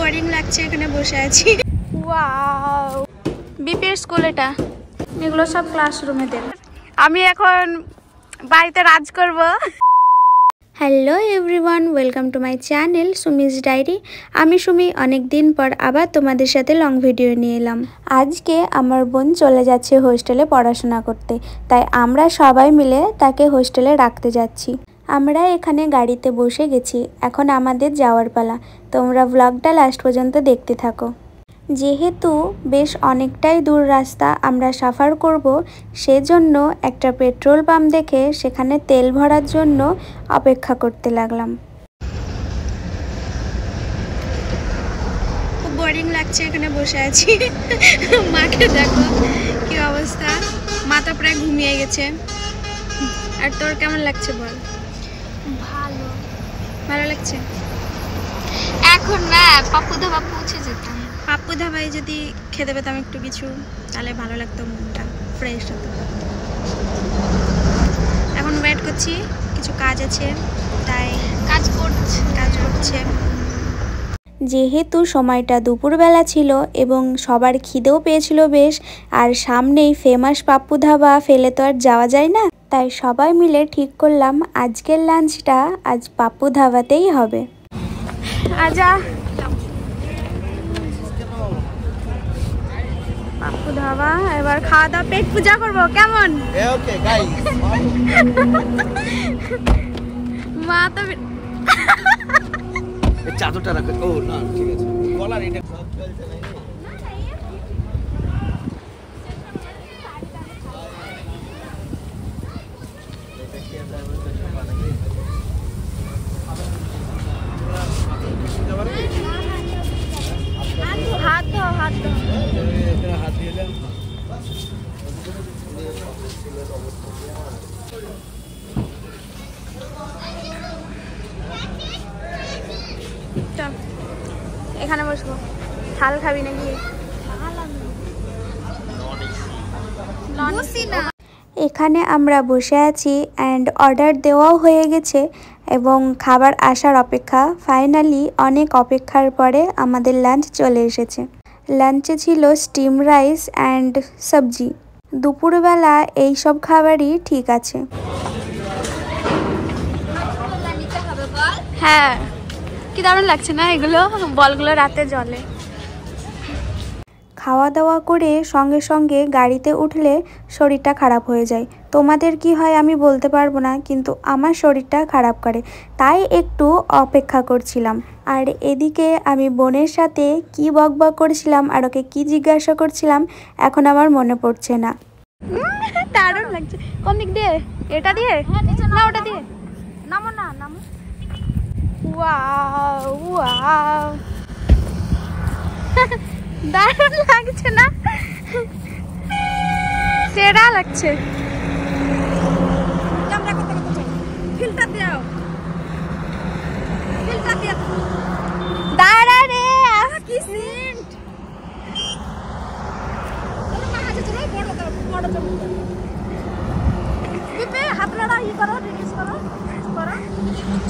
Boring লাগছে এখানে বসে আছি। ওয়াও, বিপির স্কুল এটা। এগুলো সব ক্লাসরুমেদের। আমি এখন বাড়িতে রাজ করব। Hello everyone, welcome to my channel Sumi's diary. আমি সুমি অনেক দিন পর আবার তোমাদের সাথে লং ভিডিও নিয়ে এলাম। আজকে আমার বোন চলে যাচ্ছে হোস্টেলে পড়াশোনা করতে, তাই আমরা সবাই মিলে তাকে হোস্টেলে রাখতে যাচ্ছি। আমরা এখানে গাড়িতে বসে গেছি, এখন আমাদের যাওয়ার পালা। তোমরা ব্লগটা লাস্ট পর্যন্ত দেখতে থাকো। যেহেতু বেশ অনেকটাই দূর রাস্তা আমরা সাফার করব, সেজন্য একটা পেট্রোল পাম্প দেখে সেখানে তেল ভরার জন্য অপেক্ষা করতে লাগলাম। খুব বোরিং লাগছে এখানে বসে আছি। মাকে দেখো কি অবস্থা, মাথা প্রায় ঘুমিয়ে গেছে। আর তোর কেমন লাগছে বল? ভালো ভালো লাগছে। এখন না পাপ্পু ধাবা পৌঁছে যেতাম। পাপ্পু ধাবায় যদি খেতে পেতাম একটু কিছু, তাহলে ভালো লাগতো, মনটা ফ্রেশ হতো। এখন ওয়েট করছি, কিছু কাজ আছে তাই কাজ করছে। যেহেতু সময়টা দুপুরবেলা ছিল এবং সবার খিদেও পেয়েছিল বেশ, আর সামনেই ফেমাস পাপ্পু ধাবা, ফেলে তো আর যাওয়া যায় না, তাই সবাই মিলে ঠিক করলাম আজকের লাঞ্চটা আজ পাপ্পু ধাবাতেই হবে। আজা পাপ্পু ধাবা, এবার খাওয়া দাওয়া পেট পূজা করবো, কেমন? মা তো চাদরটা রাখো। ও না ঠিক আছে, কলার এটা সব চলছে নাকি? হাত ধো হাত দিয়ে দেন। এখানে বসবো। থাল খাবি নাকি? এখানে আমরা বসে আছি অ্যান্ড অর্ডার দেওয়াও হয়ে গেছে এবং খাবার আসার অপেক্ষা। ফাইনালি অনেক অপেক্ষার পরে আমাদের লাঞ্চ চলে এসেছে। লাঞ্চে ছিল স্টিম রাইস অ্যান্ড সবজি। দুপুরবেলা এই সব খাবারই ঠিক আছে। হ্যাঁ, কি দারুণ লাগছে না এগুলো, বলগুলো রাতে জ্বলে। খাওয়া দাওয়া করে সঙ্গে সঙ্গে গাড়িতে উঠলে শরীরটা খারাপ হয়ে যায়। তোমাদের কি হয় আমি বলতে পারবো না, কিন্তু আমার শরীরটা খারাপ করে, তাই একটু অপেক্ষা করছিলাম। আর এদিকে আমি বোনের সাথে কি বকবক করছিলাম আর ওকে কি জিজ্ঞাসা করছিলাম এখন আমার মনে পড়ছে না। দারুণ লাগছে। কোন দিক দিয়ে? এটা দিয়ে না ওটা দিয়ে? নামো না, নামো। ওয়াও ওয়াও, দারুণ লাগছে না? সেরা লাগছে। দাঁড়া রে, কি সেন্ট!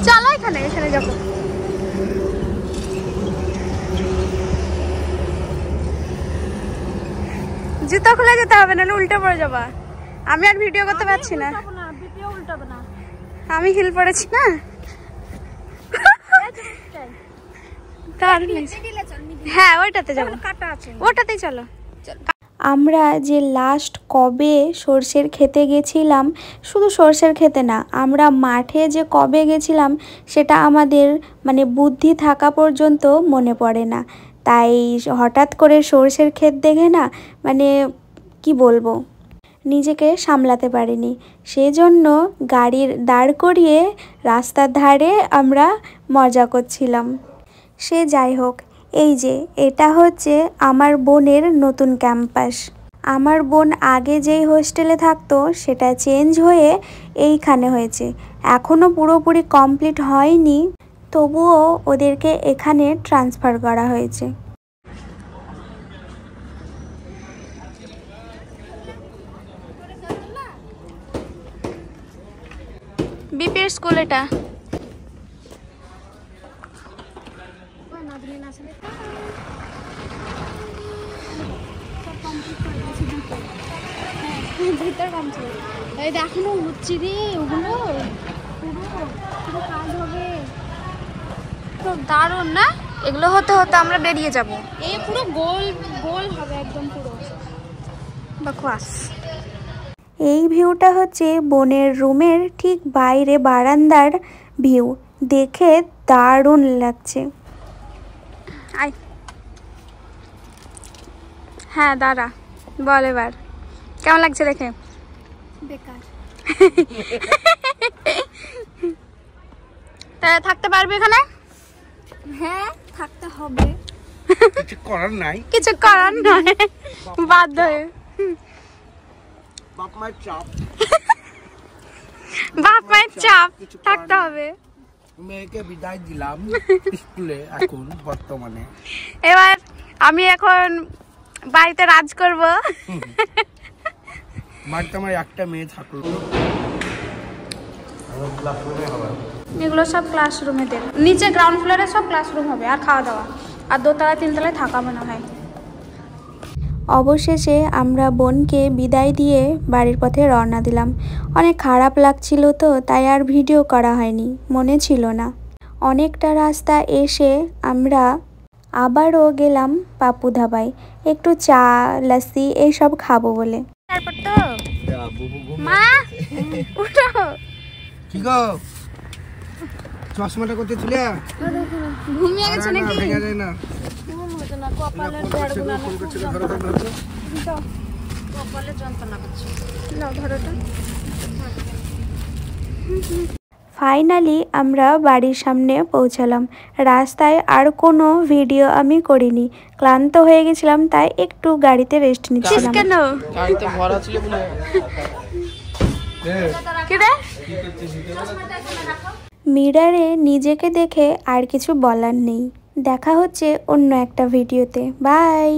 চলো এখানে যাবো। জুতো খুলে যেতে হবে, নাহলে উল্টে পড়ে যাবা। আমি আর ভিডিও করতে পারছি না, আমি হিল পড়েছি না। হ্যাঁ ওইটাতে যাবো, ওটাতেই চলো। আমরা যে লাস্ট কবে সর্ষের খেতে গেছিলাম, শুধু সর্ষের খেতে না, আমরা মাঠে যে কবে গেছিলাম সেটা আমাদের মানে বুদ্ধি থাকা পর্যন্ত মনে পড়ে না। তাই হঠাৎ করে সর্ষের ক্ষেত দেখে না মানে কি বলবো, নিজেকে সামলাতে পারিনি। সেজন্য গাড়ির দাঁড় করিয়ে রাস্তার ধারে আমরা মজা করছিলাম। সে যাই হোক, এই যে এটা হচ্ছে আমার বোনের নতুন ক্যাম্পাস। আমার বোন আগে যেই হোস্টেলে থাকতো সেটা চেঞ্জ হয়ে এইখানে হয়েছে। এখনও পুরোপুরি কমপ্লিট হয়নি, তবুও ওদেরকে এখানে ট্রান্সফার করা হয়েছে। বিপির স্কুল এটা। এখনো হচ্ছে রে ওগুলো, পুরো কাজ হবে। খুব দারুণ না? এগুলো হতে হতে আমরা বেরিয়ে যাব। এই পুরো গোল গোল হবে একদম পুরো বাকওয়াস। এই ভিউটা হচ্ছে বোনের রুমের ঠিক বাইরে বারান্দার ভিউ, দেখে দারুণ লাগছে। আয় হ্যাঁ দাঁড়া, বল এবার কেমন লাগছে দেখে? বেকার। তা থাকতে পারবে এখানে? হ্যাঁ থাকতে হবে, কিছু করার নাই, কিছু করার নয়, বাধ্য হয়ে। বাপ মায়ের চাপ, বাপ মায়ের চাপ, থাকতে হবে। মেয়েকে বিদায় দিলাম স্কুলে এখন বর্তমানে। এবার আমি এখন বাড়িতে রাজ করব। বাড়িতে আমার একটা মেয়ে থাকলো। এগুলো সব ক্লাসরুমে দেবে, নিচে গ্রাউন্ড ফ্লোরে সব ক্লাসরুম হবে আর খাওয়া দাওয়া, আর দোতলা তিনতলায় থাকা মনে হয়। অবশেষে আমরা বোনকে বিদায় দিয়ে বাড়ির পথে রওনা দিলাম। অনেক খারাপ লাগছিল তো, তাই আর ভিডিও করা হয়নি, মনে ছিল না। অনেকটা রাস্তা এসে আমরা আবারও গেলাম পাপু ধাবায়, একটু চা লস্যি এইসব খাবো বলে। তারপর তো মা উঠো। কি গো চশমাটা করতে ছিল? ঘুমিয়ে গেছে নাকি? ভেঙে যায় না। ফাইনালি আমরা বাড়ির সামনে পৌঁছালাম। রাস্তায় আর কোনো ভিডিও আমি করিনি, ক্লান্ত হয়ে গেছিলাম, তাই একটু গাড়িতে রেস্ট নিচ্ছিলাম। কেন গাড়িতে ভরা ছিল বলে। মিররে নিজেকে দেখে আর কিছু বলার নেই। দেখা হচ্ছে অন্য একটা ভিডিওতে। বাই।